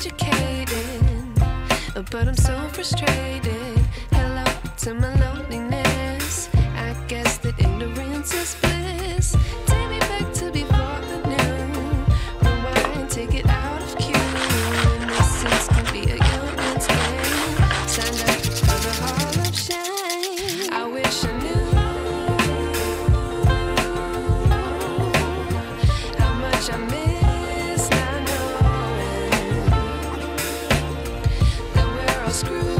educated, but I'm so frustrated. Hello to my loneliness. I guess that ignorance is bliss. Take me back to before I knew. Rewind, take it out of cue. Innocence can be a young man's game. Signed up for the hall of shame. I wish I knew how much I miss not knowing that we're all screwed.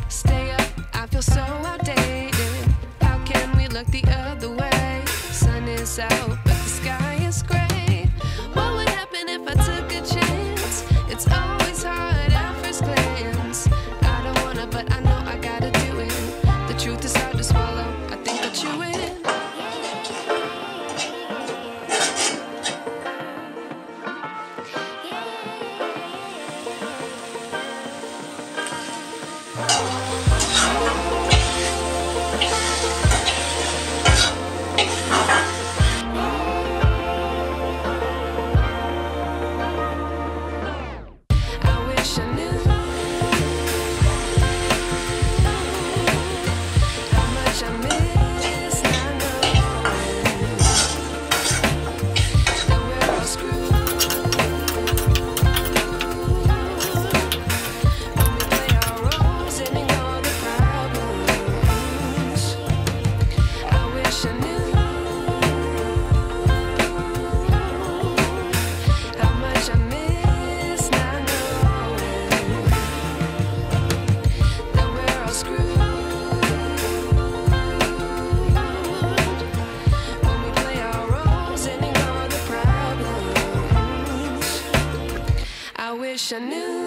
Stay up, I feel so outdated. How can we look the other way? Sun is out, but the sky is gray. What would happen if I took a chance? It's always hard at first glance. I don't wanna, but I know I gotta do it. The truth is hard to swallow, I think I'll chew it. I wish I knew